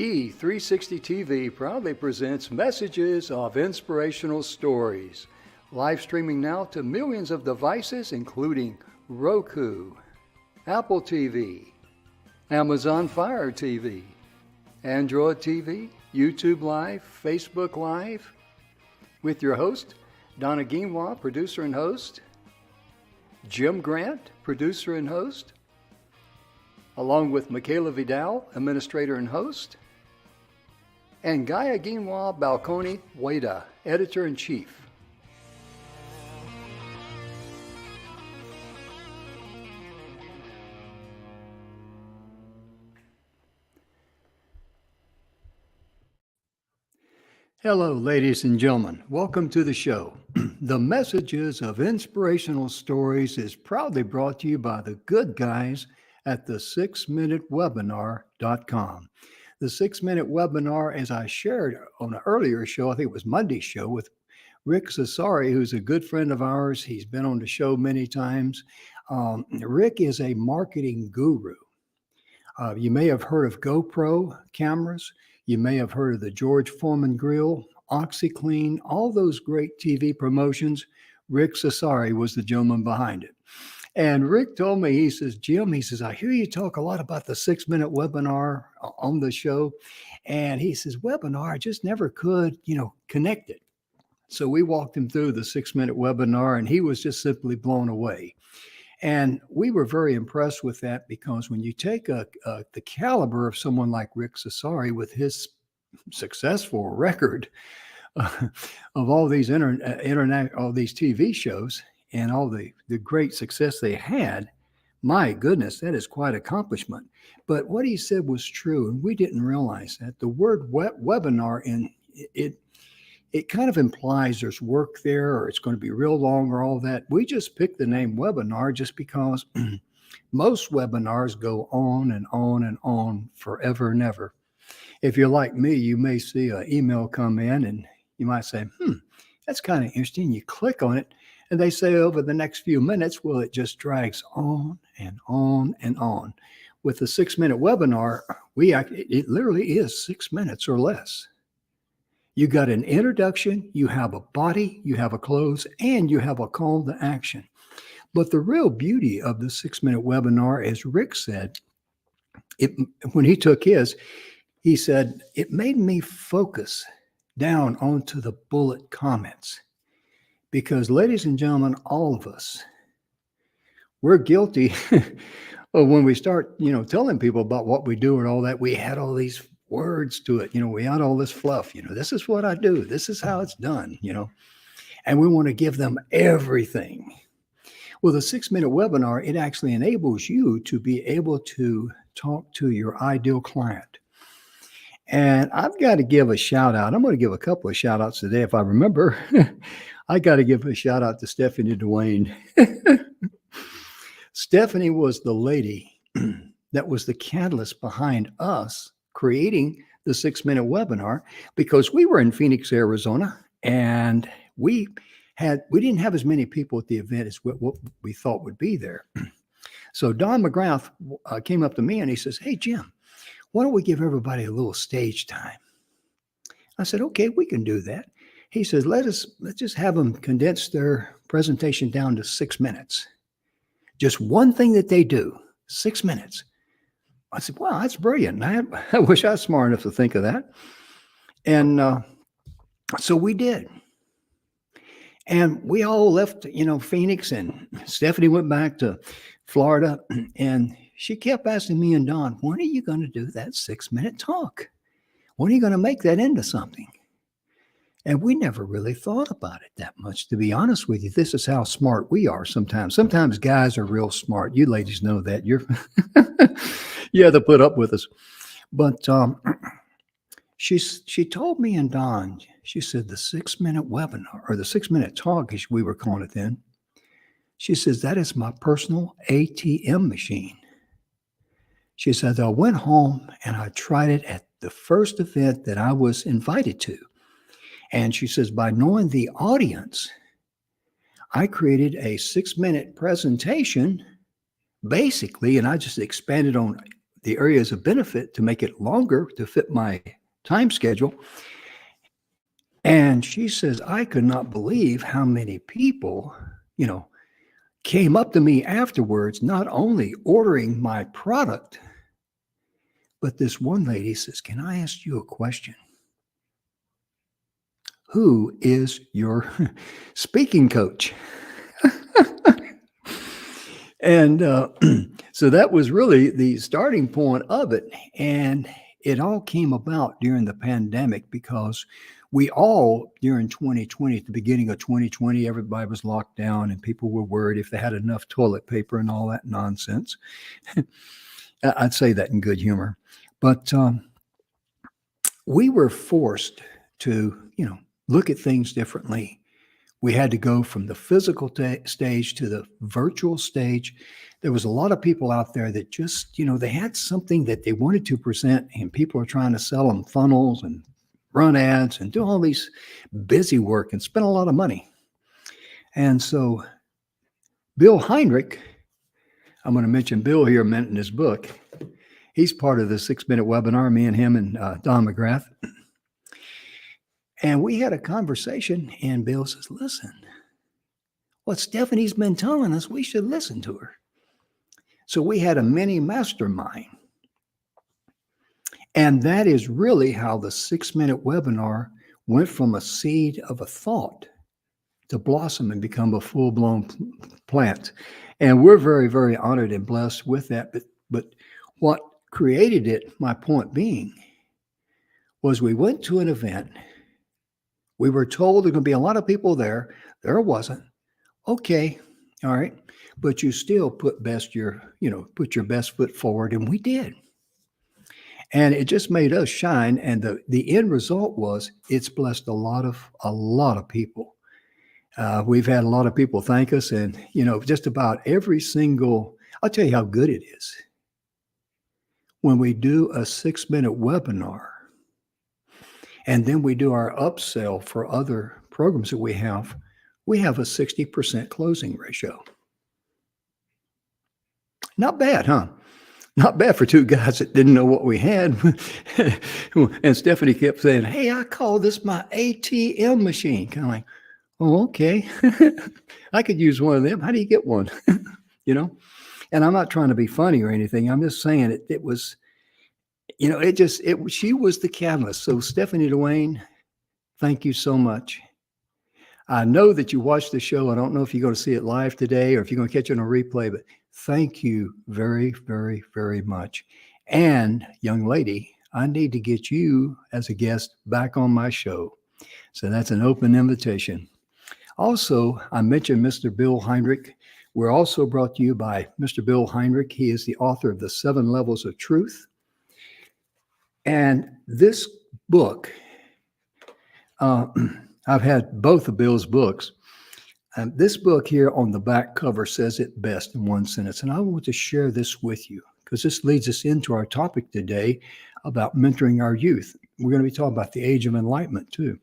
E360 TV proudly presents messages of inspirational stories. Live streaming now to millions of devices, including Roku, Apple TV, Amazon Fire TV, Android TV, YouTube Live, Facebook Live, with your host, Donna Guimwa, producer and host, Jim Grant, producer and host, along with Michaela Vidal, administrator and host, and Gaia Guimwa Balconi Wada, editor-in-chief. Hello, ladies and gentlemen. Welcome to the show. The Messages of Inspirational Stories is proudly brought to you by the good guys at the 6minutewebinar.com. The 6-minute webinar, as I shared on an earlier show, I think it was Monday's show, with Rick Cesari, who's a good friend of ours. He's been on the show many times. Rick is a marketing guru. You may have heard of GoPro cameras. You may have heard of the George Foreman Grill, OxyClean, all those great TV promotions. Rick Cesari was the gentleman behind it. And Rick told me, he says, Jim, he says, I hear you talk a lot about the 6-minute webinar on the show. And he says, webinar, I just never could, connect it. So we walked him through the 6-minute webinar, and he was just simply blown away. And we were very impressed with that, because when you take the caliber of someone like Rick Cesari with his successful record of all these all these TV shows and all the great success they had, my goodness, that is quite an accomplishment. But what he said was true, and we didn't realize that. The word webinar, it kind of implies there's work there, or it's going to be real long, or all that. We just picked the name webinar just because most webinars go on and on and on forever and ever. If you're like me, you may see an email come in and you might say, that's kind of interesting. You click on it and they say over the next few minutes, well, it just drags on and on and on. With the 6-minute webinar, it literally is 6 minutes or less. You got an introduction, you have a body, you have a close, and you have a call to action. But the real beauty of the 6-minute webinar, as Rick said, when he took his, he said, it made me focus down onto the bullet comments. Because, ladies and gentlemen, all of us, we're guilty of when we start, telling people about what we do and all that. We had all these words to it. We had all this fluff. This is what I do. This is how it's done, and we want to give them everything. Well, the 6-minute webinar, it actually enables you to be able to talk to your ideal client. And I've got to give a shout out. I'm going to give a couple of shout outs today. If I remember, I got to give a shout out to Stephanie Dwayne. Stephanie was the lady that was the catalyst behind us creating the 6-minute webinar, because we were in Phoenix, Arizona, and we didn't have as many people at the event as what we thought would be there. So Don McGrath came up to me and he says, hey, Jim, why don't we give everybody a little stage time? I said, okay, we can do that. He says, let's just have them condense their presentation down to 6 minutes. Just one thing that they do, 6 minutes. I said, wow, that's brilliant. I wish I was smart enough to think of that. And so we did. And we all left, Phoenix, and Stephanie went back to Florida, and she kept asking me and Don, when are you going to do that 6-minute talk? When are you going to make that into something? And we never really thought about it that much, to be honest with you. This is how smart we are sometimes. Sometimes guys are real smart. You ladies know that. You have to put up with us. But she told me and Don, she said the 6-minute webinar, or the 6-minute talk, as we were calling it then, she says, that is my personal ATM machine. She said, I went home and I tried it at the first event that I was invited to. And she says, by knowing the audience, I created a 6-minute presentation, basically, and I just expanded on the areas of benefit to make it longer to fit my time schedule. And she says, I could not believe how many people, you know, came up to me afterwards, not only ordering my product, but this one lady says, can I ask you a question? Who is your speaking coach? And so that was really the starting point of it. And it all came about during the pandemic because we all, during 2020, at the beginning of 2020, everybody was locked down and people were worried if they had enough toilet paper and all that nonsense. I'd say that in good humor. But we were forced to, look at things differently. We had to go from the physical stage to the virtual stage. There was a lot of people out there that just, they had something that they wanted to present, and people are trying to sell them funnels and run ads and do all these busy work and spend a lot of money. And so Bill Heinrich, I'm going to mention Bill here a minute in his book. He's part of the 6-minute webinar, me and him and Don McGrath. And we had a conversation, and Bill says, listen, what Stephanie's been telling us, we should listen to her. So we had a mini mastermind. And that is really how the 6-minute webinar went from a seed of a thought to blossom and become a full-blown plant. And we're very, very honored and blessed with that. But what created it, my point being, was we went to an event. We were told there were going to be a lot of people there. There wasn't. Okay, all right. But you still put your best foot forward, and we did. And it just made us shine. And the end result was it's blessed a lot of people. We've had a lot of people thank us, and just about every single. I'll tell you how good it is. When we do a 6-minute webinar, and then we do our upsell for other programs that we have a 60% closing ratio. Not bad, huh? Not bad for two guys that didn't know what we had. And Stephanie kept saying, hey, I call this my ATM machine. Kind of like, oh, okay. I could use one of them. How do you get one? And I'm not trying to be funny or anything. I'm just saying it was, she was the catalyst. So Stephanie Dwayne, thank you so much. I know that you watched the show. I don't know if you're going to see it live today or if you're going to catch it on a replay, but thank you very, very, very much. And young lady, I need to get you as a guest back on my show. So that's an open invitation. Also, I mentioned Mr. Bill Heinrich. We're also brought to you by Mr. Bill Heinrich. He is the author of The 7 Levels of Truth. And this book, I've had both of Bill's books. This book here on the back cover says it best in one sentence. And I want to share this with you because this leads us into our topic today about mentoring our youth. We're going to be talking about the age of enlightenment too.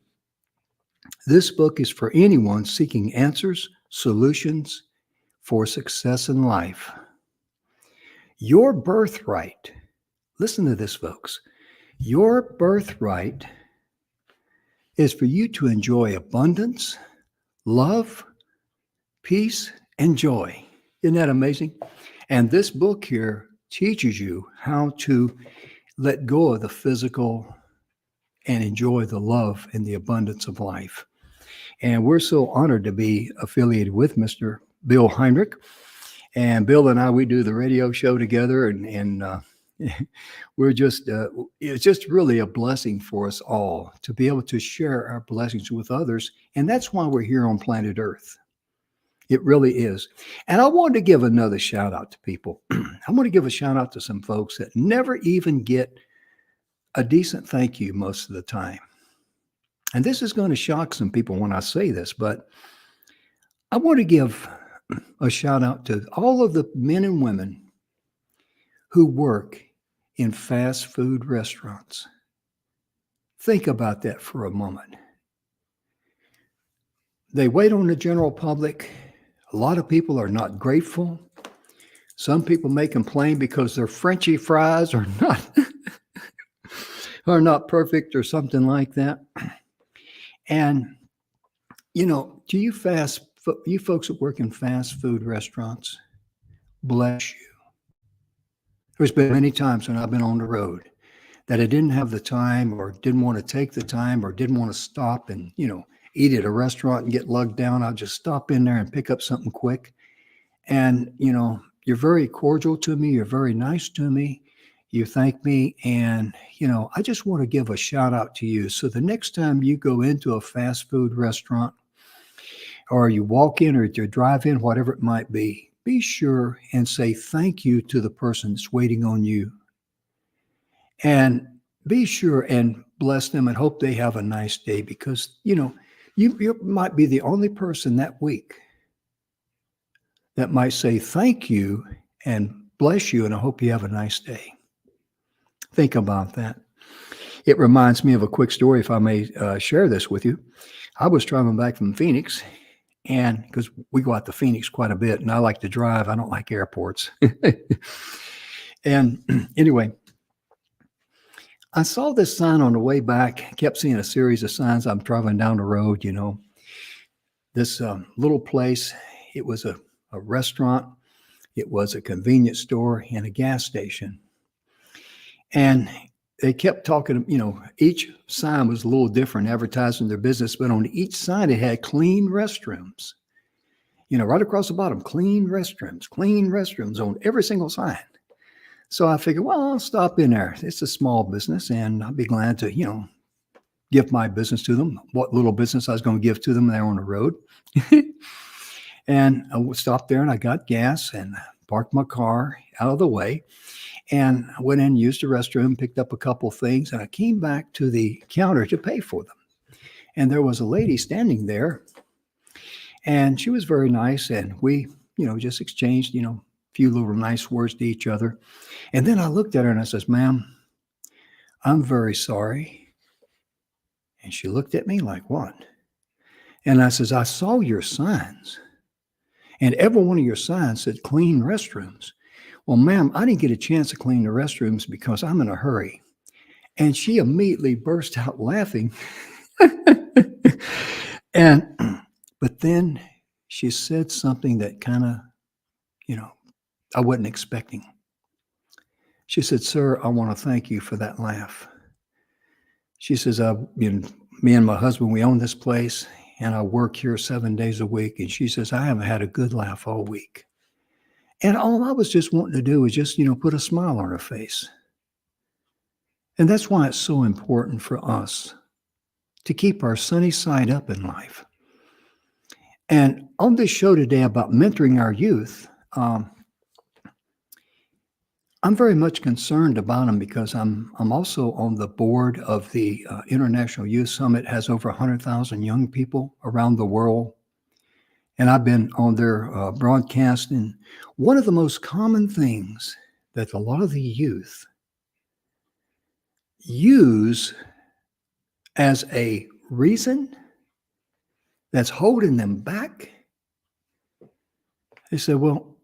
This book is for anyone seeking answers, solutions for success in life. Your birthright, listen to this, folks. Your birthright is for you to enjoy abundance, love, peace, and joy. Isn't that amazing? And this book here teaches you how to let go of the physical and enjoy the love and the abundance of life. And we're so honored to be affiliated with Mr. Bill Heinrich. And Bill and I, we do the radio show together, and we're just, it's just really a blessing for us all to be able to share our blessings with others. And that's why we're here on planet Earth. It really is. And I wanted to give another shout out to people. I want to give a shout out to some folks that never even get a decent thank you most of the time. And this is going to shock some people when I say this, but I want to give a shout out to all of the men and women who work in fast food restaurants. Think about that for a moment. They wait on the general public. A lot of people are not grateful. Some people may complain because their Frenchy fries are not are not perfect or something like that. And do you folks that work in fast food restaurants, bless you. There's been many times when I've been on the road that I didn't have the time or didn't want to take the time or didn't want to stop and, eat at a restaurant and get lugged down. I'll just stop in there and pick up something quick. And, you're very cordial to me. You're very nice to me. You thank me. And, I just want to give a shout out to you. So the next time you go into a fast food restaurant or you walk in or you drive in, whatever it might be sure and say thank you to the person that's waiting on you. And be sure and bless them and hope they have a nice day because, you might be the only person that week that might say thank you and bless you, and I hope you have a nice day. Think about that. It reminds me of a quick story, if I may share this with you. I was traveling back from Phoenix, and because we go out to Phoenix quite a bit, and I like to drive. I don't like airports. And anyway, I saw this sign on the way back, kept seeing a series of signs. I'm traveling down the road, this little place. It was a restaurant. It was a convenience store and a gas station. And they kept talking, each sign was a little different, advertising their business, but on each sign it had clean restrooms. Right across the bottom, clean restrooms on every single sign. So I figured, well, I'll stop in there. It's a small business, and I'll be glad to, give my business to them, what little business I was going to give to them there on the road. And I stopped there, and I got gas and parked my car out of the way. And I went in, used the restroom, picked up a couple things, and I came back to the counter to pay for them. And there was a lady standing there, and she was very nice, and we, just exchanged, a few little nice words to each other. And then I looked at her and I says, "Ma'am, I'm very sorry." And she looked at me like, "What?" And I says, "I saw your signs, and every one of your signs said clean restrooms." "Well, ma'am, I didn't get a chance to clean the restrooms because I'm in a hurry." And she immediately burst out laughing. But then she said something that kind of, I wasn't expecting. She said, "Sir, I want to thank you for that laugh." She says, me and my husband, we own this place, and I work here 7 days a week. And she says, "I haven't had a good laugh all week." And all I was just wanting to do was just, put a smile on her face. And that's why it's so important for us to keep our sunny side up in life. And on this show today about mentoring our youth, I'm very much concerned about them because I'm also on the board of the International Youth Summit. It has over 100,000 young people around the world. And I've been on their broadcast. And one of the most common things that a lot of the youth use as a reason that's holding them back, they say, "Well,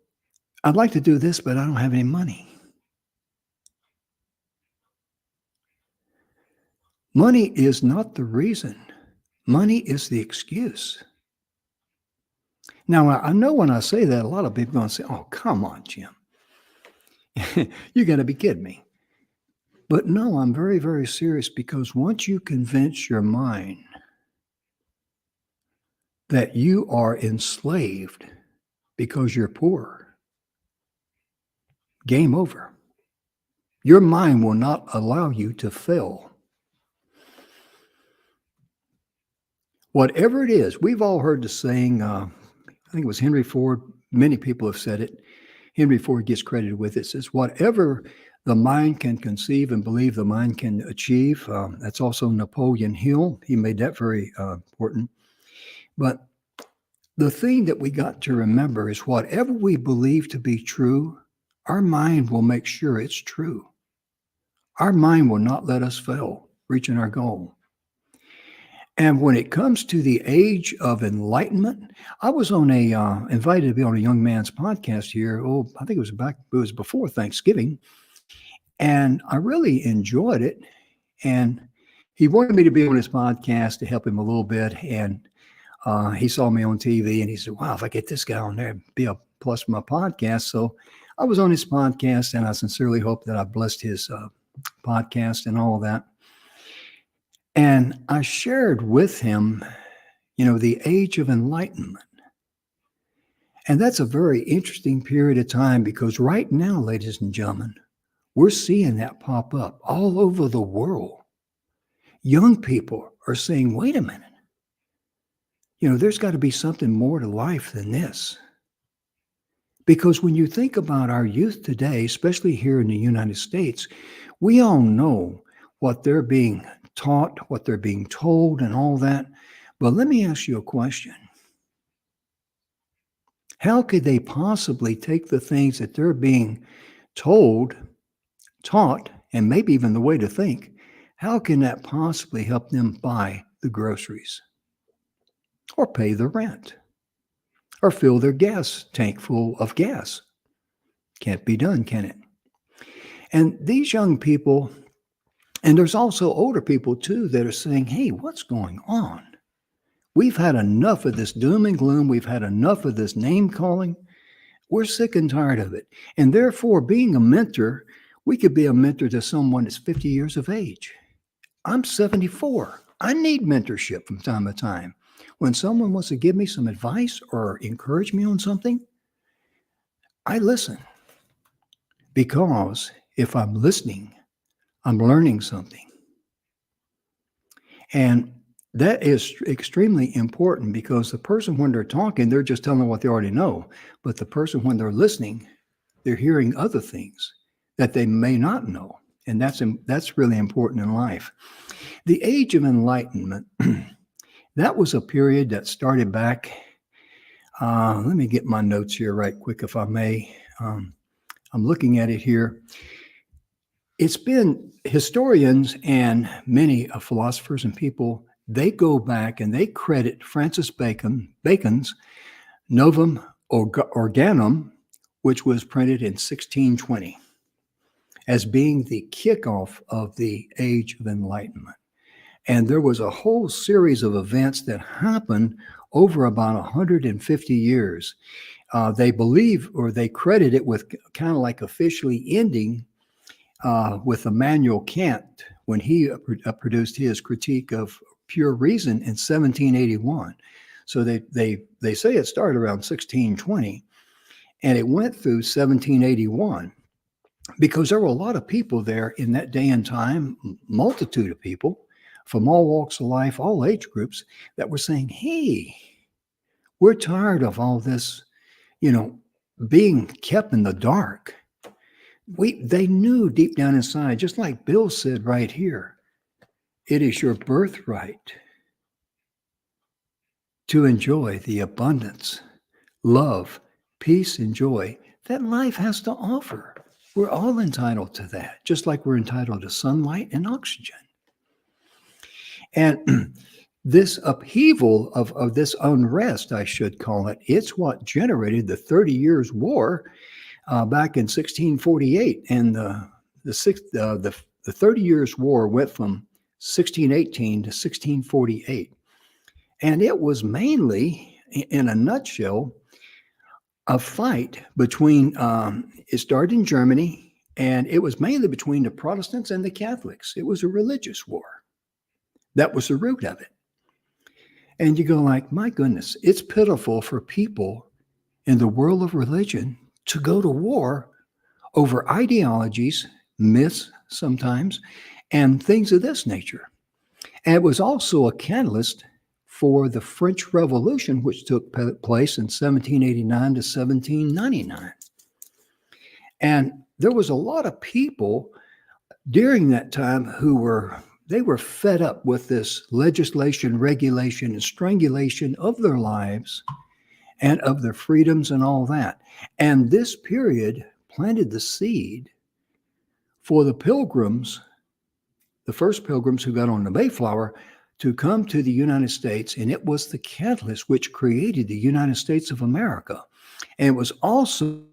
I'd like to do this, but I don't have any money." Money is not the reason. Money is the excuse. Now, I know when I say that, a lot of people are going to say, "Oh, come on, Jim. You're going to be kidding me." But no, I'm very, very serious because once you convince your mind that you are enslaved because you're poor, game over. Your mind will not allow you to fail. Whatever it is, we've all heard the saying, I think it was Henry Ford. Many people have said it. Henry Ford gets credited with it. It says, whatever the mind can conceive and believe the mind can achieve. That's also Napoleon Hill. He made that very important. But the thing that we got to remember is whatever we believe to be true, our mind will make sure it's true. Our mind will not let us fail reaching our goal. And when it comes to the age of enlightenment, I was on invited to be on a young man's podcast here. Oh, I think it was before Thanksgiving. And I really enjoyed it. And he wanted me to be on his podcast to help him a little bit. And he saw me on TV and he said, wow, if I get this guy on there, it'd be a plus for my podcast. So I was on his podcast and I sincerely hope that I blessed his podcast and all of that. And I shared with him, the age of enlightenment. And that's a very interesting period of time because right now, ladies and gentlemen, we're seeing that pop up all over the world. Young people are saying, wait a minute, there's got to be something more to life than this. Because when you think about our youth today, especially here in the United States, we all know what they're being taught, what they're being told, and all that. But let me ask you a question. How could they possibly take the things that they're being told, taught, and maybe even the way to think, how can that possibly help them buy the groceries or pay the rent or fill their gas tank full of gas? Can't be done, can it? And these young people, and there's also older people too that are saying, hey, what's going on? We've had enough of this doom and gloom. We've had enough of this name calling. We're sick and tired of it. And therefore, being a mentor, we could be a mentor to someone that's 50 years of age. I'm 74. I need mentorship from time to time. When someone wants to give me some advice or encourage me on something, I listen. Because if I'm listening, I'm learning something. And that is extremely important because the person, when they're talking, they're just telling what they already know. But the person, when they're listening, they're hearing other things that they may not know. And that's really important in life. The Age of Enlightenment, that was a period that started back. Let me get my notes here right quick, if I may. I'm looking at it here. It's been historians and many philosophers and people, they go back and they credit Francis Bacon's Novum Organum, which was printed in 1620, as being the kickoff of the Age of Enlightenment. And there was a whole series of events that happened over about 150 years. They believe, or they credit it with kind of like officially ending with Immanuel Kant when he produced his Critique of Pure Reason in 1781. So they say it started around 1620 and it went through 1781 because there were a lot of people there in that day and time, multitude of people from all walks of life, all age groups that were saying, hey, we're tired of all this, being kept in the dark. They knew deep down inside, just like Bill said right here, it is your birthright to enjoy the abundance, love, peace, and joy that life has to offer. We're all entitled to that, just like we're entitled to sunlight and oxygen. And this upheaval of this unrest, I should call it, it's what generated the 30 Years' War back in 1648. And the 30 Years' War went from 1618 to 1648. And it was mainly, in a nutshell, a fight between, it started in Germany, and it was mainly between the Protestants and the Catholics. It was a religious war. That was the root of it. And you go like, my goodness, it's pitiful for people in the world of religion to go to war over ideologies, myths sometimes, and things of this nature. And it was also a catalyst for the French Revolution, which took place in 1789 to 1799. And there was a lot of people during that time who were fed up with this legislation, regulation, and strangulation of their lives and of their freedoms and all that. And this period planted the seed for the pilgrims, the first pilgrims who got on the Mayflower, to come to the United States, and it was the catalyst which created the United States of America. And it was also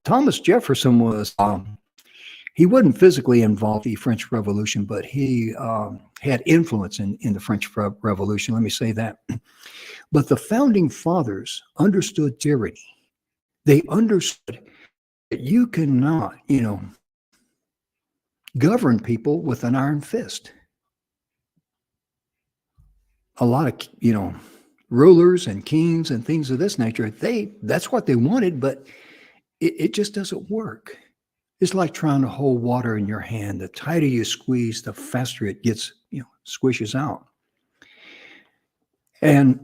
Thomas Jefferson was he wasn't physically involved in the French Revolution, but he had influence in the French Revolution. Let me say that. But the founding fathers understood tyranny. They understood that you cannot, govern people with an iron fist. A lot of, rulers and kings and things of this nature, that's what they wanted, but it just doesn't work. It's like trying to hold water in your hand. The tighter you squeeze, the faster it gets, squishes out. And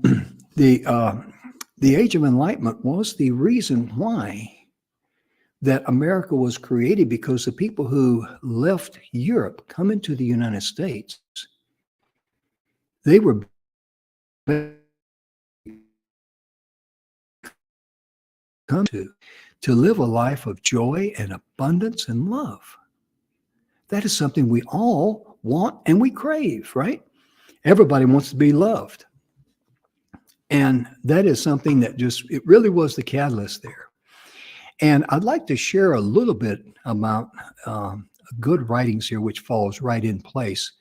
the Age of Enlightenment was the reason why that America was created, because the people who left Europe coming to the United States, they were come to live a life of joy and abundance and love. That is something we all want and we crave, right? Everybody wants to be loved. And that is something that it really was the catalyst there. And I'd like to share a little bit about good writings here, which falls right in place.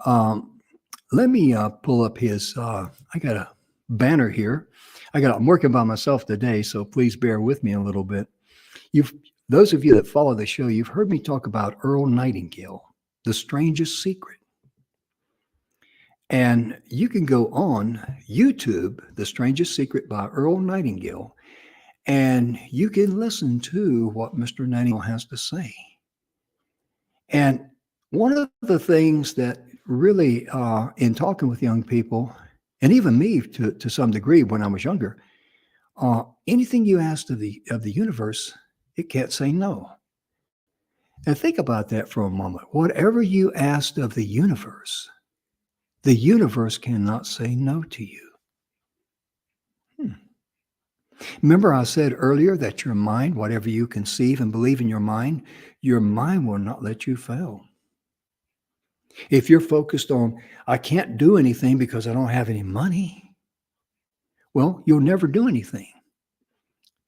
Let me pull up his, I got a banner here. I'm working by myself today, so please bear with me a little bit. Those of you that follow the show, you've heard me talk about Earl Nightingale, The Strangest Secret. And you can go on YouTube, The Strangest Secret by Earl Nightingale, and you can listen to what Mr. Nightingale has to say. And one of the things that really, in talking with young people, and even me to some degree when I was younger, anything you asked of the universe, it can't say no. And think about that for a moment. Whatever you asked of the universe cannot say no to you. Remember I said earlier that your mind, whatever you conceive and believe in your mind will not let you fail. If you're focused on, I can't do anything because I don't have any money, well, you'll never do anything,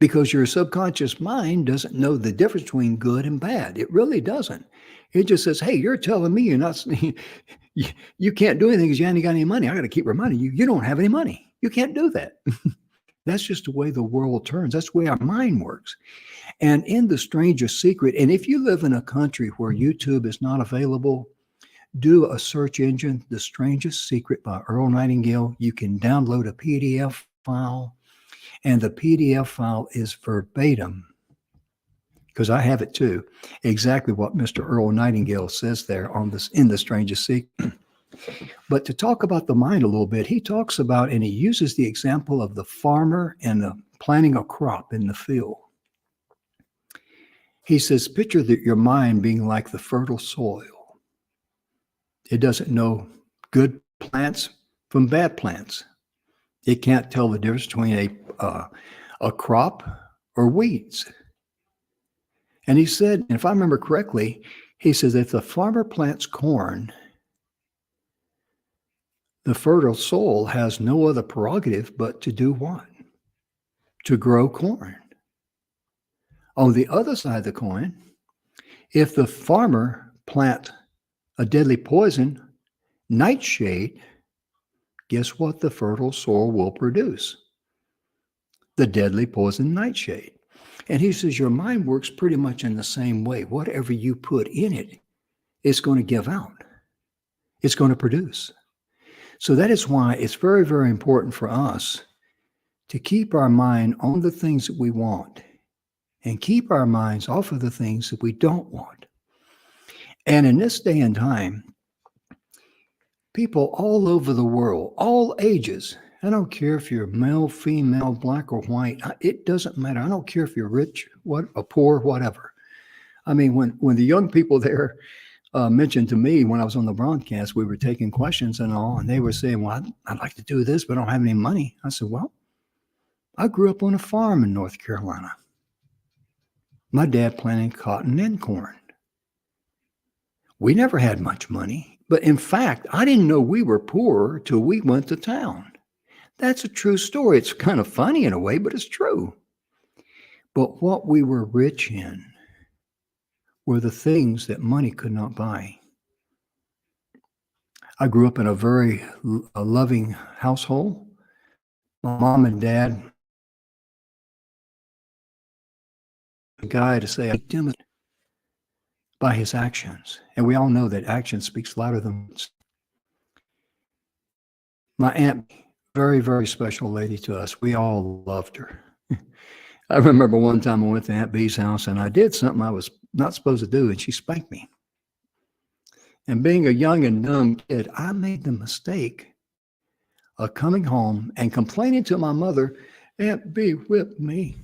because your subconscious mind doesn't know the difference between good and bad. It really doesn't. It just says, hey, you're telling me you're not, you can't do anything because you haven't got any money. I got to keep reminding you, you don't have any money. You can't do that. That's just the way the world turns. That's the way our mind works. And in The Strangest Secret, and if you live in a country where YouTube is not available, do a search engine, The Strangest Secret by Earl Nightingale. You can download a PDF file, and the PDF file is verbatim, because I have it too, exactly what Mr. Earl Nightingale says there in The Strangest Secret. But to talk about the mind a little bit, he talks about, and he uses the example of the farmer and planting a crop in the field. He says, picture your mind being like the fertile soil. It doesn't know good plants from bad plants. It can't tell the difference between a crop or weeds. And he said, and if I remember correctly, he says, if the farmer plants corn, the fertile soil has no other prerogative but to do what? To grow corn. On the other side of the coin, if the farmer plant a deadly poison, nightshade, guess what the fertile soil will produce? The deadly poison nightshade. And he says your mind works pretty much in the same way. Whatever you put in it, it's going to give out. It's going to produce. So that is why it's very, very important for us to keep our mind on the things that we want and keep our minds off of the things that we don't want. And in this day and time, people all over the world, all ages, I don't care if you're male, female, black or white, it doesn't matter. I don't care if you're rich, or poor, whatever. I mean, when the young people there mentioned to me when I was on the broadcast, we were taking questions and all, and they were saying, well, I'd like to do this, but I don't have any money. I said, well, I grew up on a farm in North Carolina. My dad planted cotton and corn. We never had much money. But in fact, I didn't know we were poor till we went to town. That's a true story. It's kind of funny in a way, but it's true. But what we were rich in were the things that money could not buy. I grew up in a very a loving household. My mom and dad, the guy to say, I liked him by his actions. And we all know that action speaks louder than words. My aunt, very, very special lady to us. We all loved her. I remember one time I went to Aunt Bee's house and I did something I was not supposed to do, and she spanked me. And being a young and dumb kid, I made the mistake of coming home and complaining to my mother, Aunt Bee whipped me.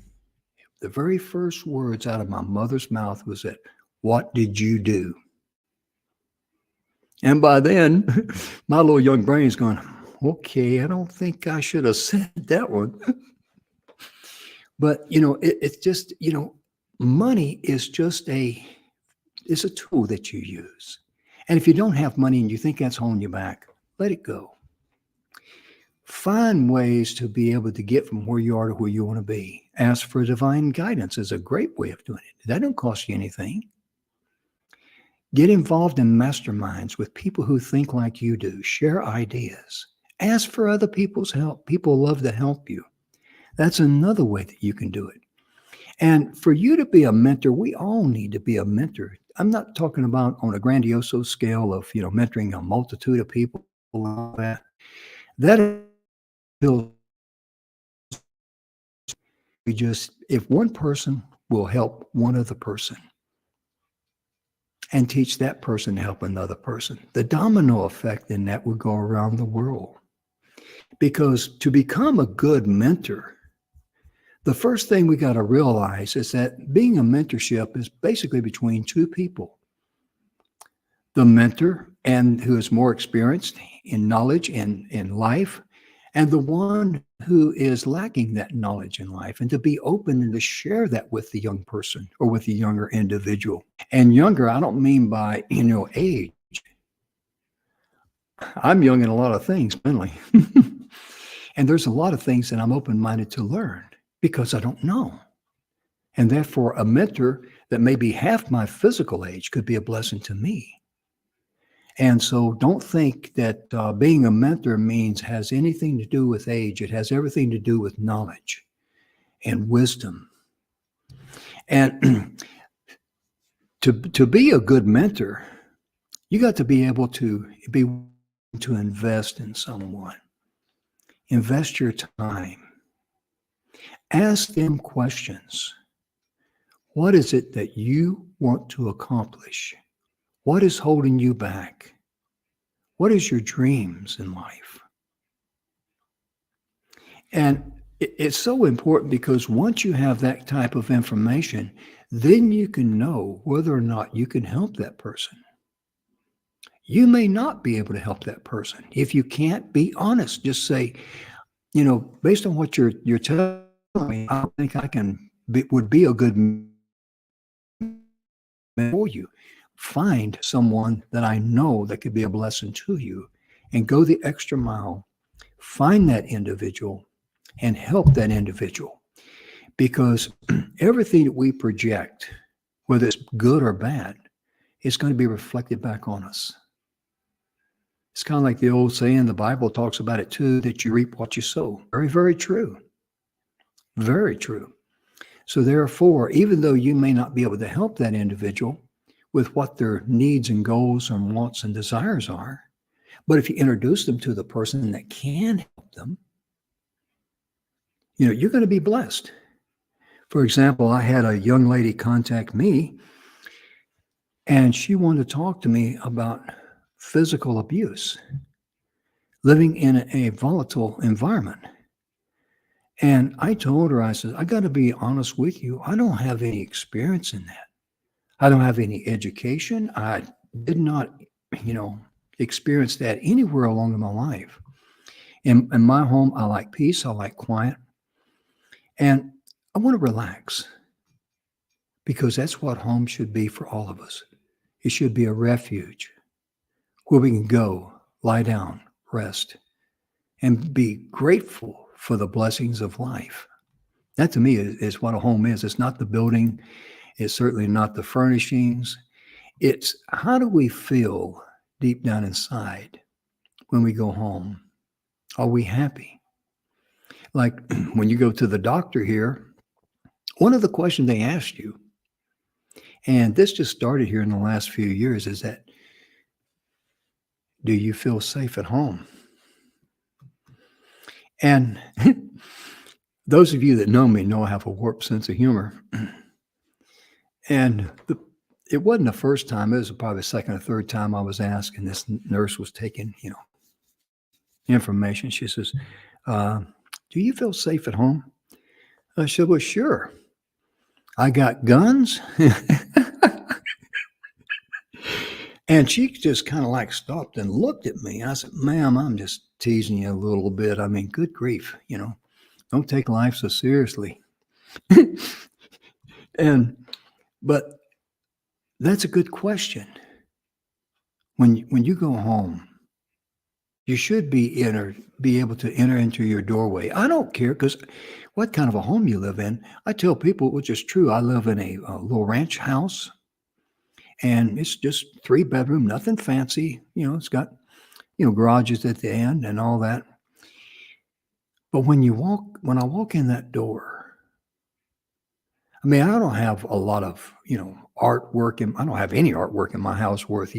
The very first words out of my mother's mouth was that, what did you do? And by then, my little young brain's going, okay, I don't think I should have said that one. But, it's just, money is just it's a tool that you use. And if you don't have money and you think that's holding you back, let it go. Find ways to be able to get from where you are to where you want to be. Ask for divine guidance is a great way of doing it. That don't cost you anything. Get involved in masterminds with people who think like you do. Share ideas. Ask for other people's help. People love to help you. That's another way that you can do it. And for you to be a mentor, we all need to be a mentor. I'm not talking about on a grandiose scale of, mentoring a multitude of people and all that. That builds if one person will help one other person and teach that person to help another person, the domino effect in that would go around the world. Because to become a good mentor, the first thing we got to realize is that being a mentorship is basically between two people. The mentor, and who is more experienced in knowledge and in life, and the one who is lacking that knowledge in life, and to be open and to share that with the young person or with the younger individual. And younger, I don't mean by, age. I'm young in a lot of things, mentally. And there's a lot of things that I'm open-minded to learn because I don't know. And therefore, a mentor that may be half my physical age could be a blessing to me. And so don't think that being a mentor has anything to do with age. It has everything to do with knowledge and wisdom. And to be a good mentor, you got to be able to invest in someone. Invest your time. Ask them questions. What is it that you want to accomplish? What is holding you back? What is your dreams in life? And it's so important because once you have that type of information, then you can know whether or not you can help that person. You may not be able to help that person. If you can't, be honest. Just say, based on what you're telling me, I don't think would be a good man for you. Find someone that I know that could be a blessing to you and go the extra mile. Find that individual and help that individual. Because everything that we project, whether it's good or bad, is going to be reflected back on us. It's kind of like the old saying, the Bible talks about it too, that you reap what you sow. Very, very true. Very true. So therefore, even though you may not be able to help that individual with what their needs and goals and wants and desires are, but if you introduce them to the person that can help them, you're going to be blessed. For example, I had a young lady contact me, and she wanted to talk to me about physical abuse, living in a volatile environment. And I told her, I said, I got to be honest with you. I don't have any experience in that. I don't have any education. I did not, experience that anywhere along in my life. In my home, I like peace. I like quiet. And I want to relax because that's what home should be for all of us. It should be a refuge where we can go, lie down, rest, and be grateful for the blessings of life. That to me is what a home is. It's not the building, it's certainly not the furnishings. It's how do we feel deep down inside when we go home? Are we happy? Like when you go to the doctor here, one of the questions they asked you, and this just started here in the last few years, is that do you feel safe at home? And those of you that know me know I have a warped sense of humor. And it wasn't the first time, it was probably the second or third time I was asked, and this nurse was taking, information. She says, uh, do you feel safe at home? I said, well, sure. I got guns. And she just kind of like stopped and looked at me. I said, ma'am, I'm just teasing you a little bit. I mean, good grief, don't take life so seriously. But that's a good question. When you go home, you should be able to enter into your doorway. I don't care because what kind of a home you live in. I tell people, which is true, I live in a little ranch house. And it's just 3-bedroom, nothing fancy. It's got, garages at the end and all that. But when I walk in that door, I mean, I don't have a lot of, artwork, and I don't have any artwork in my house worth,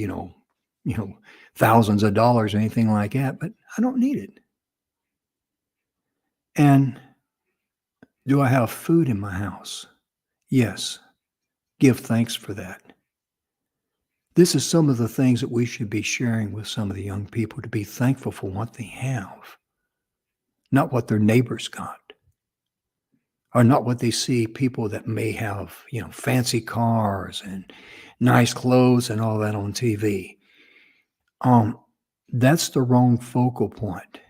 thousands of dollars or anything like that, but I don't need it. And do I have food in my house? Yes. Give thanks for that. This is some of the things that we should be sharing with some of the young people, to be thankful for what they have, not what their neighbors got, or not what they see people that may have, fancy cars and nice clothes and all that on TV. That's the wrong focal point.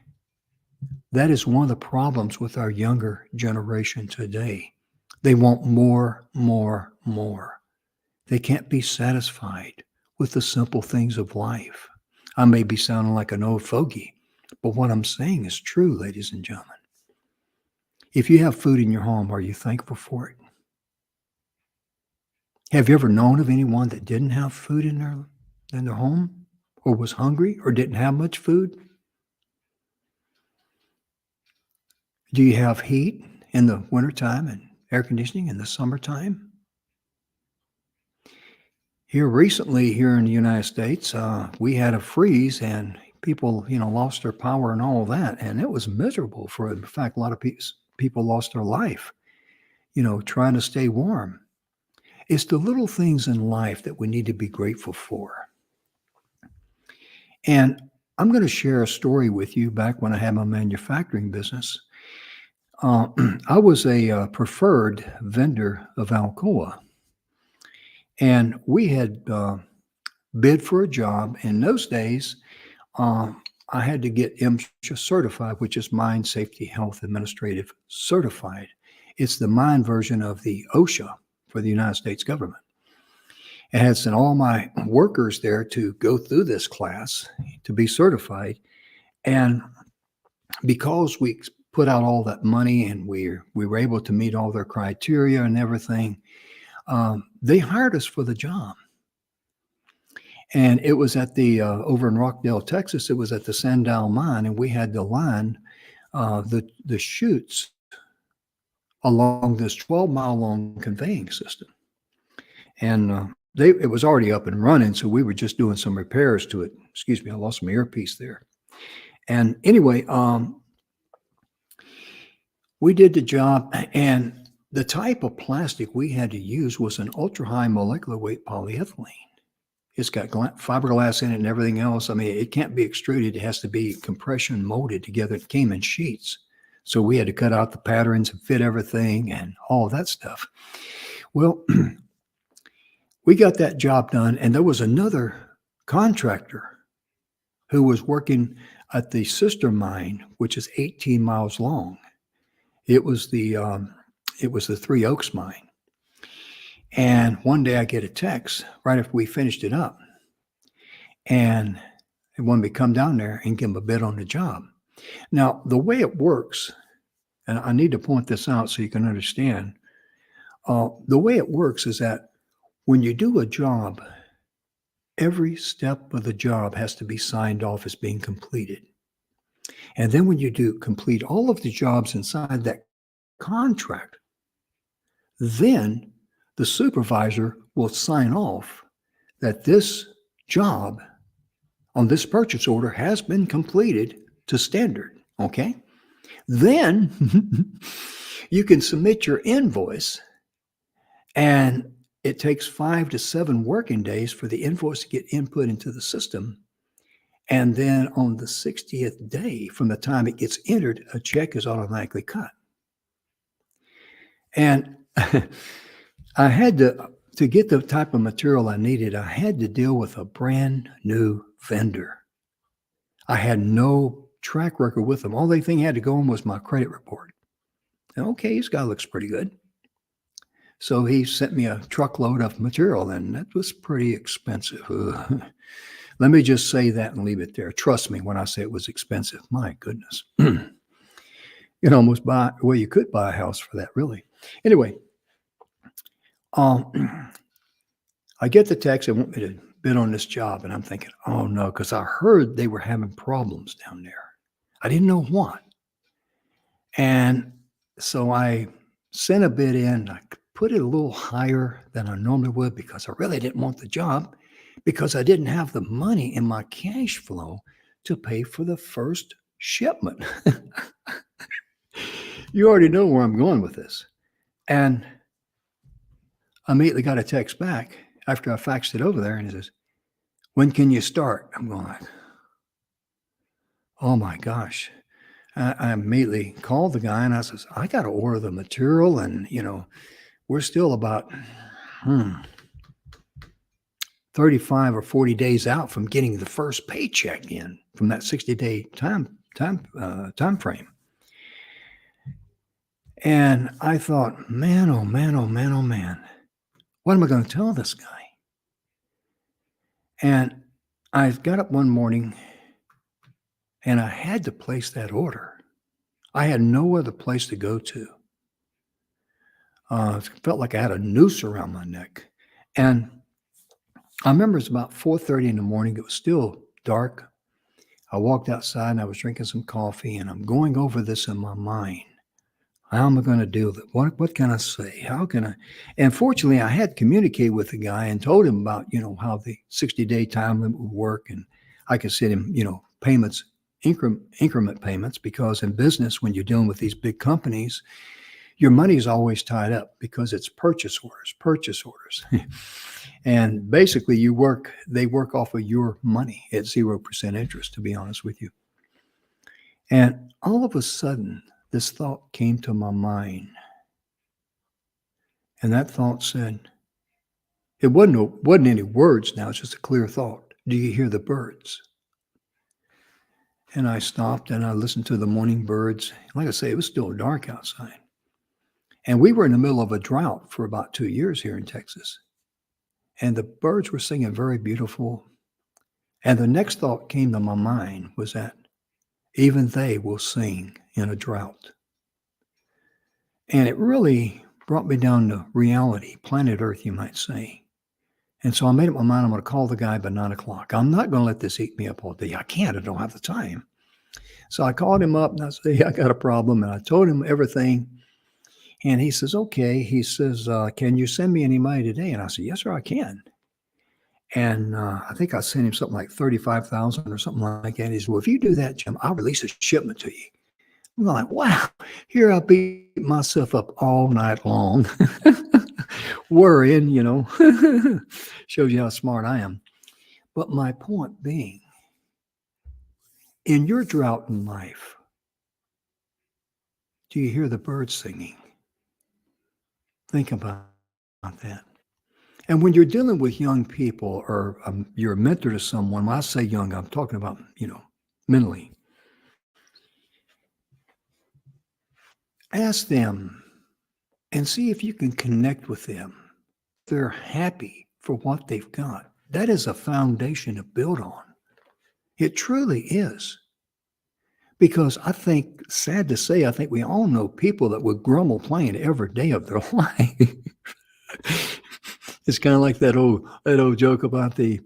That is one of the problems with our younger generation today. They want more, more, more. They can't be satisfied with the simple things of life. I may be sounding like an old fogey, but what I'm saying is true, ladies and gentlemen. If you have food in your home, are you thankful for it? Have you ever known of anyone that didn't have food in their home, or was hungry, or didn't have much food? Do you have heat in the wintertime and air conditioning in the summertime? Here recently, here in the United States, we had a freeze and people, lost their power and all of that. And it was miserable in fact, a lot of people lost their life, trying to stay warm. It's the little things in life that we need to be grateful for. And I'm going to share a story with you back when I had my manufacturing business. I was a preferred vendor of Alcoa. And we had bid for a job. In those days, I had to get MSHA certified, which is Mine Safety Health Administrative Certified. It's the mine version of the OSHA for the United States government. I had sent all my workers there to go through this class to be certified. And because we put out all that money and we were able to meet all their criteria and everything, they hired us for the job. And it was at the over in Rockdale, Texas. It was at the Sandow mine, and we had to line the chutes along this 12-mile long conveying system. And it was already up and running, so we were just doing some repairs to it. Excuse me, I lost my earpiece there. And anyway, we did the job, and the type of plastic we had to use was an ultra-high molecular weight polyethylene. It's got fiberglass in it and everything else. I mean, it can't be extruded. It has to be compression molded together. It came in sheets. So we had to cut out the patterns and fit everything and all of that stuff. Well, we got that job done, and there was another contractor who was working at the sister mine, which is 18 miles long. It was the Three Oaks mine. And one day I get a text right after we finished it up. And They wanted me to come down there and give them a bid on the job. Now, the way it works, and I need to point this out so you can understand, the way it works is that when you do a job, every step of the job has to be signed off as being completed. And then when you do complete all of the jobs inside that contract, then the supervisor will sign off that this job on this purchase order has been completed to standard. Okay. Then you can submit your invoice, and it takes 5 to 7 working days for the invoice to get input into the system. And then on the 60th day from the time it gets entered, a check is automatically cut. And I had to get the type of material I needed, I had to deal with a brand new vendor. I had no track record with them. All the thing had to go on was my credit report. And okay, this guy looks pretty good. So he sent me a truckload of material, and that was pretty expensive. Let me just say that and leave it there. Trust me when I say it was expensive. My goodness. You can almost buy, well, you could buy a house for that, really. Anyway, I get the text. They want me to bid on this job, and I'm thinking, oh no, because I heard they were having problems down there. I didn't know what. And so I sent a bid in. I put it a little higher than I normally would because I really didn't want the job, because I didn't have the money in my cash flow to pay for the first shipment. You already know where I'm going with this. And I immediately got a text back after I faxed it over there, and it says, when can you start? I'm going like, oh my gosh. I immediately called the guy and I says, I got to order the material, and we're still about 35 or 40 days out from getting the first paycheck in from that 60-day time frame. And I thought, man, oh man, oh man, oh man, what am I going to tell this guy? And I got up one morning and I had to place that order. I had no other place to go to. It felt like I had a noose around my neck. And I remember it's about 4:30 in the morning. It was still dark. I walked outside and I was drinking some coffee, and I'm going over this in my mind. How am I going to deal with it? What can I say? How can I? And fortunately, I had communicated with the guy and told him about, how the 60-day time limit would work. And I could send him, payments, increment payments, because in business, when you're dealing with these big companies, your money is always tied up because it's purchase orders. And basically they work off of your money at 0% interest, to be honest with you. And all of a sudden, this thought came to my mind. And that thought said, it wasn't any words now, it's just a clear thought. Do you hear the birds? And I stopped and I listened to the morning birds. Like I say, it was still dark outside. And we were in the middle of a drought for about 2 years here in Texas. And the birds were singing very beautiful. And the next thought came to my mind was that even they will sing in a drought. And it really brought me down to reality, planet Earth, you might say. And so I made up my mind, I'm going to call the guy by 9 o'clock. I'm not going to let this eat me up all day. I can't. I don't have the time. So I called him up and I said, hey, I got a problem. And I told him everything. And he says, okay. He says, can you send me any money today? And I said, yes, sir, I can. And I think I sent him something like $35,000 or something like that. He said, well, if you do that, Jim, I'll release a shipment to you. I'm like, wow, here I beat myself up all night long, worrying, shows you how smart I am. But my point being, in your drought in life, do you hear the birds singing? Think about that. And when you're dealing with young people, or you're a mentor to someone, when I say young, I'm talking about, mentally. Ask them and see if you can connect with them. They're happy for what they've got. That is a foundation to build on. It truly is. Because I think, sad to say, I think we all know people that would grumble playing every day of their life. It's kind of like that old joke about the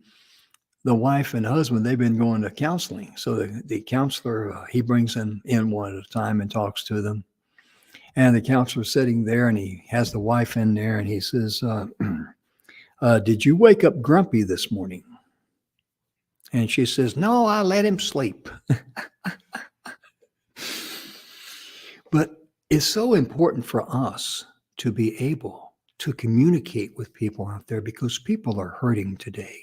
wife and husband. They've been going to counseling. So the counselor, he brings them in one at a time and talks to them. And the counselor's sitting there and he has the wife in there and he says, did you wake up grumpy this morning? And she says, no, I let him sleep. But it's so important for us to be able to communicate with people out there because people are hurting today.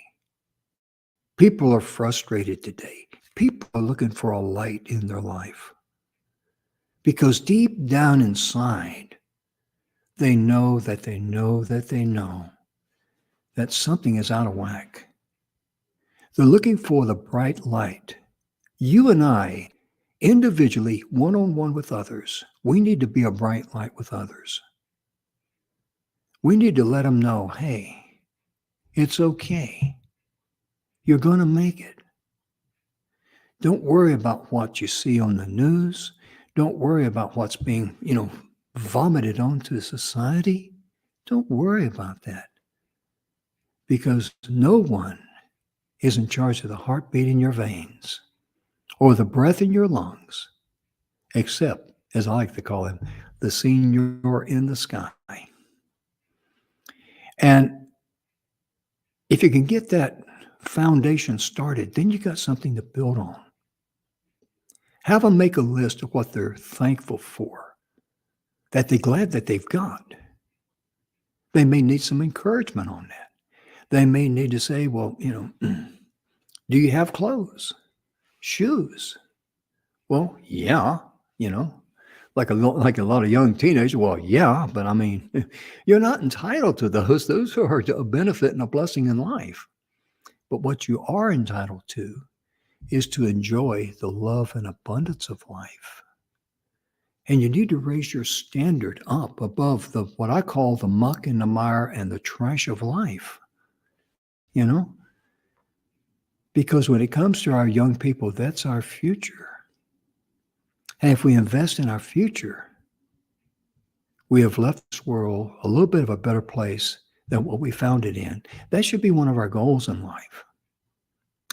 People are frustrated today. People are looking for a light in their life. Because deep down inside, they know that they know that they know that something is out of whack. They're looking for the bright light. You and I, individually, one-on-one with others, we need to be a bright light with others. We need to let them know, hey, it's okay. You're going to make it. Don't worry about what you see on the news. Don't worry about what's being, vomited onto society. Don't worry about that. Because no one is in charge of the heartbeat in your veins or the breath in your lungs, except, as I like to call him, the Señor in the sky. And if you can get that foundation started, then you got something to build on. Have them make a list of what they're thankful for, that they're glad that they've got. They may need some encouragement on that. They may need to say, well, do you have clothes, shoes? Well, yeah, like a lot of young teenagers. Well, yeah, but I mean, you're not entitled to those. Those are a benefit and a blessing in life. But what you are entitled to is to enjoy the love and abundance of life. And you need to raise your standard up above what I call the muck and the mire and the trash of life. Because when it comes to our young people, that's our future. And if we invest in our future, we have left this world a little bit of a better place than what we found it in. That should be one of our goals in life.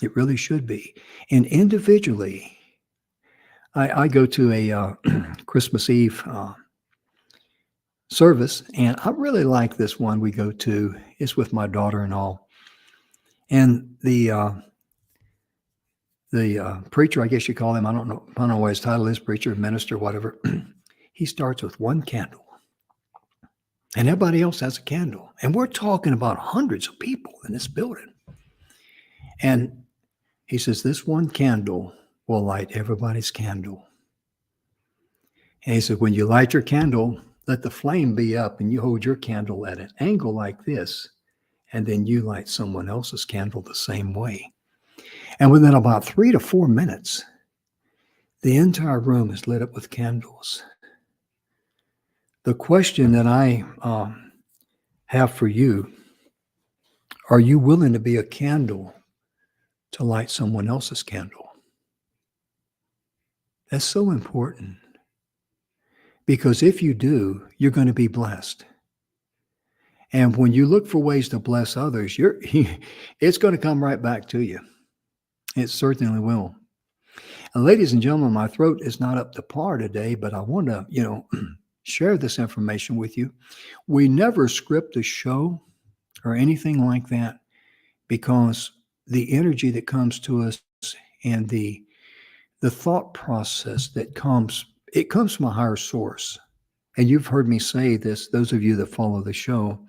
It really should be. And individually, I go to a Christmas Eve service, and I really like this one we go to. It's with my daughter and all. And the preacher, I guess you call him, I don't know what his title is, preacher, minister, whatever. He starts with one candle. And everybody else has a candle. And we're talking about hundreds of people in this building. And he says, this one candle will light everybody's candle. And he said, when you light your candle, let the flame be up and you hold your candle at an angle like this. And then you light someone else's candle the same way. And within about 3 to 4 minutes, the entire room is lit up with candles. The question that I have for you, are you willing to be a candle to light someone else's candle? That's so important. Because if you do, you're going to be blessed. And when you look for ways to bless others, it's going to come right back to you. It certainly will. And ladies and gentlemen, my throat is not up to par today, but I want to, share this information with you. We never script a show or anything like that because the energy that comes to us and the thought process that comes from a higher source. And you've heard me say this, those of you that follow the show,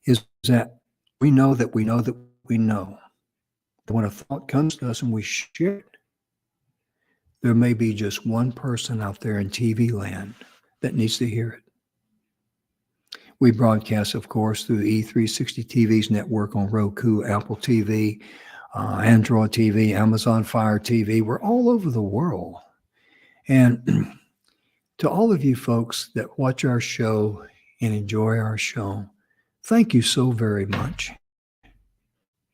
is that we know that we know that we know that when a thought comes to us and we share it, there may be just one person out there in TV land that needs to hear it. We broadcast, of course, through E360 TV's network on Roku, Apple TV, Android TV, Amazon Fire TV. We're all over the world. And to all of you folks that watch our show and enjoy our show, thank you so very much.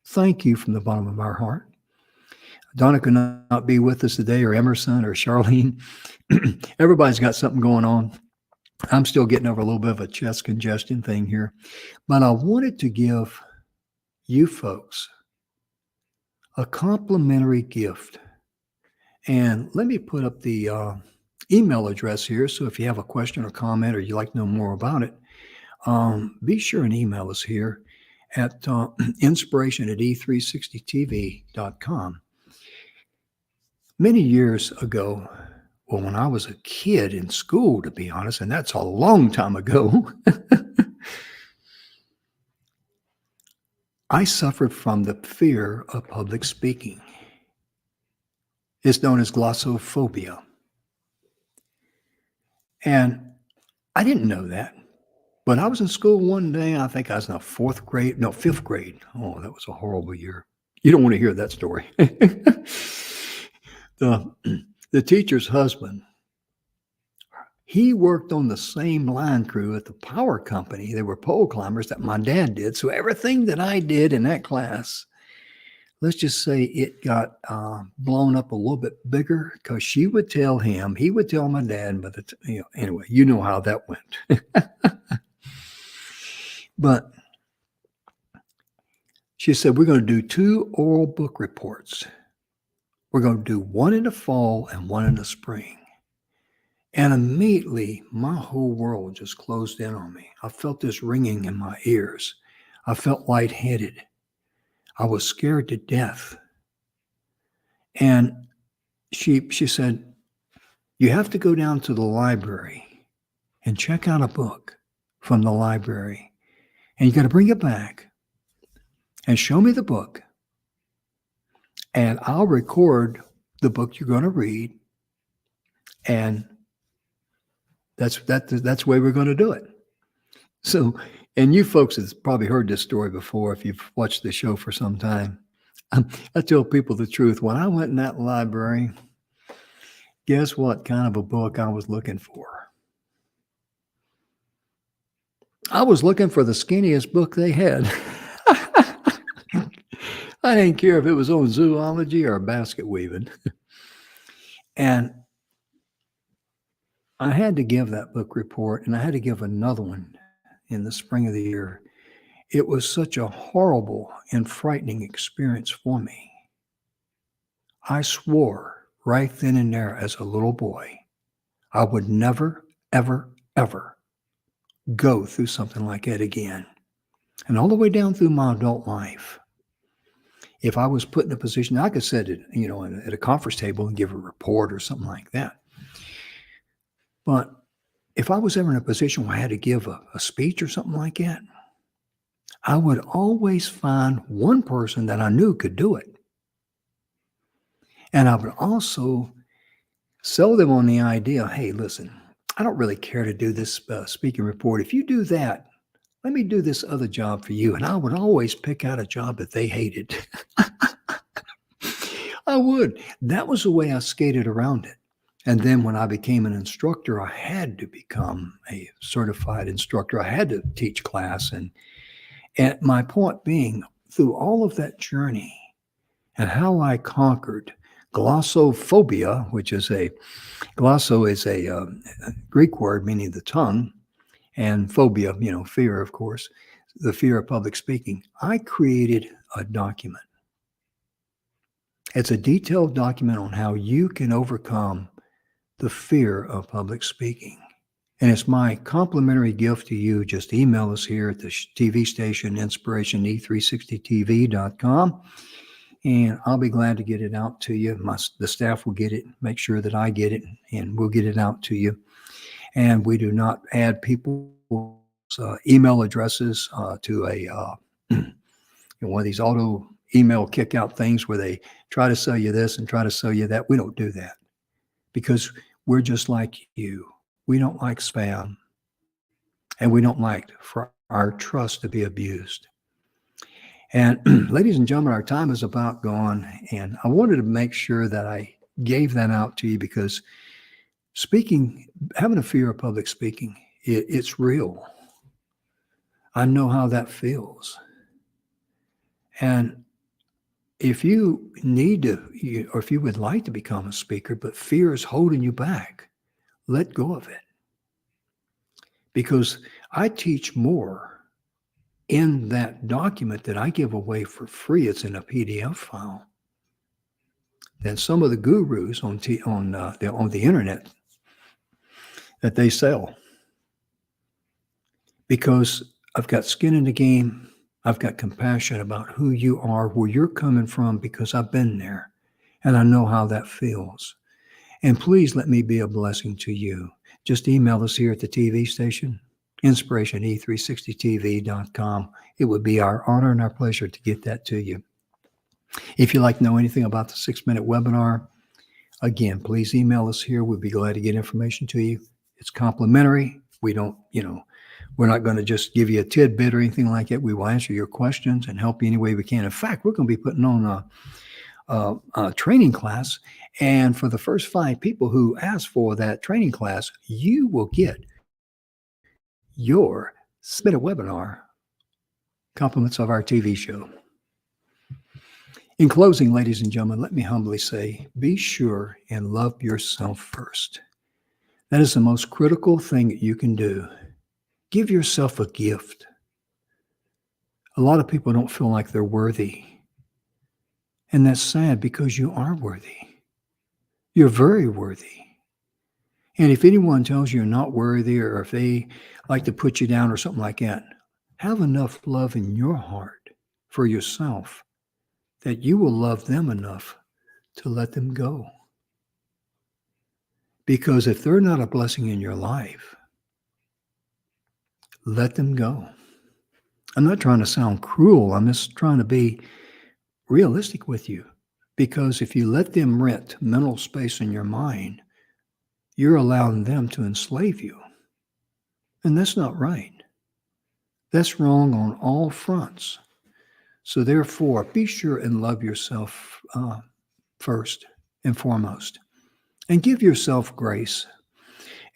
Thank you from the bottom of our heart. Donna could not be with us today, or Emerson, or Charlene. Everybody's got something going on. I'm still getting over a little bit of a chest congestion thing here, but I wanted to give you folks a complimentary gift. And let me put up the email address here. So if you have a question or comment, or you'd like to know more about it, be sure and email us here at inspiration at e360tv.com. Many years ago, well, when I was a kid in school, to be honest, and that's a long time ago, I suffered from the fear of public speaking. It's known as glossophobia. And I didn't know that. But I was in school one day, I think I was in the fifth grade. Oh, that was a horrible year. You don't want to hear that story. The teacher's husband, he worked on the same line crew at the power company. They were pole climbers that my dad did. So everything that I did in that class, let's just say it got blown up a little bit bigger, because she would tell him, he would tell my dad, but anyway, you know how that went. But she said, we're going to do 2 oral book reports. We're going to do one in the fall and one in the spring. And immediately, my whole world just closed in on me. I felt this ringing in my ears. I felt lightheaded. I was scared to death. And she said, you have to go down to the library and check out a book from the library. And you got to bring it back and show me the book. And I'll record the book you're going to read. And that's the way we're going to do it. So, and you folks have probably heard this story before if you've watched the show for some time. I tell people the truth. When I went in that library, guess what kind of a book I was looking for? I was looking for the skinniest book they had. I didn't care if it was on zoology or basket weaving. And I had to give that book report, and I had to give another one in the spring of the year. It was such a horrible and frightening experience for me. I swore right then and there as a little boy, I would never, ever, ever go through something like that again. And all the way down through my adult life, if I was put in a position, I could sit at, at a conference table and give a report or something like that. But if I was ever in a position where I had to give a speech or something like that, I would always find one person that I knew could do it. And I would also sell them on the idea, hey, listen, I don't really care to do this speaking report. If you do that, let me do this other job for you. And I would always pick out a job that they hated. I would. That was the way I skated around it. And then when I became an instructor, I had to become a certified instructor. I had to teach class. And my point being, through all of that journey and how I conquered glossophobia, which is glosso is a Greek word meaning the tongue, and phobia, fear, of course, the fear of public speaking. I created a document. It's a detailed document on how you can overcome the fear of public speaking. And it's my complimentary gift to you. Just email us here at the TV station, inspiratione360tv.com. And I'll be glad to get it out to you. The staff will get it, make sure that I get it, and we'll get it out to you. And we do not add people's email addresses to one of these auto email kick out things where they try to sell you this and try to sell you that. We don't do that because we're just like you. We don't like spam, and we don't like for our trust to be abused. And ladies and gentlemen, our time is about gone, and I wanted to make sure that I gave that out to you because having a fear of public speaking, it's real. I know how that feels. And if you need to, or if you would like to become a speaker, but fear is holding you back, let go of it. Because I teach more in that document that I give away for free. It's in a PDF file than some of the gurus on the internet that they sell. Because I've got skin in the game. I've got compassion about who you are, where you're coming from, because I've been there and I know how that feels. And please let me be a blessing to you. Just email us here at the TV station, inspiratione360tv.com. It would be our honor and our pleasure to get that to you. If you'd like to know anything about the 6-minute webinar, again, please email us here. We'd be glad to get information to you. It's complimentary. We don't, we're not going to just give you a tidbit or anything like that. We will answer your questions and help you any way we can. In fact, we're going to be putting on a training class. And for the first 5 people who ask for that training class, you will get your 6-minute webinar compliments of our TV show. In closing, ladies and gentlemen, let me humbly say, be sure and love yourself first. That is the most critical thing that you can do. Give yourself a gift. A lot of people don't feel like they're worthy. And that's sad, because you are worthy. You're very worthy. And if anyone tells you you're not worthy, or if they like to put you down or something like that, have enough love in your heart for yourself that you will love them enough to let them go. Because if they're not a blessing in your life, let them go. I'm not trying to sound cruel. I'm just trying to be realistic with you. Because if you let them rent mental space in your mind, you're allowing them to enslave you. And that's not right. That's wrong on all fronts. So therefore, be sure and love yourself first and foremost. And give yourself grace.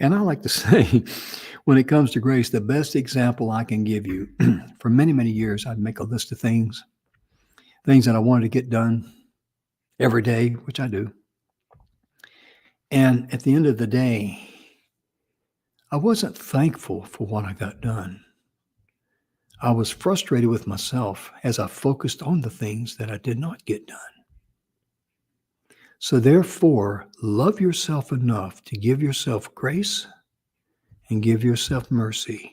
And I like to say, when it comes to grace, the best example I can give you, for many, many years, I'd make a list of things that I wanted to get done every day, which I do. And at the end of the day, I wasn't thankful for what I got done. I was frustrated with myself as I focused on the things that I did not get done. So therefore, love yourself enough to give yourself grace and give yourself mercy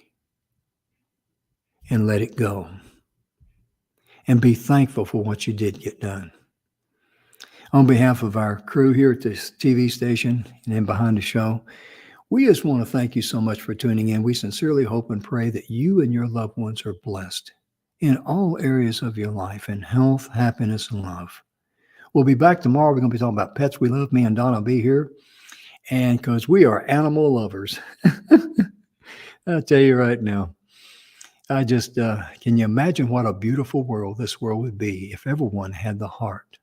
and let it go. And be thankful for what you did get done. On behalf of our crew here at this TV station and then behind the show, we just want to thank you so much for tuning in. We sincerely hope and pray that you and your loved ones are blessed in all areas of your life, in health, happiness, and love. We'll be back tomorrow. We're going to be talking about pets we love. Me and Donna will be here. And because we are animal lovers. I'll tell you right now, I just, can you imagine what a beautiful world this world would be if everyone had the heart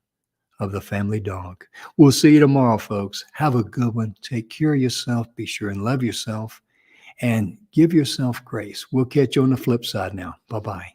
of the family dog? We'll see you tomorrow, folks. Have a good one. Take care of yourself. Be sure and love yourself and give yourself grace. We'll catch you on the flip side now. Bye-bye.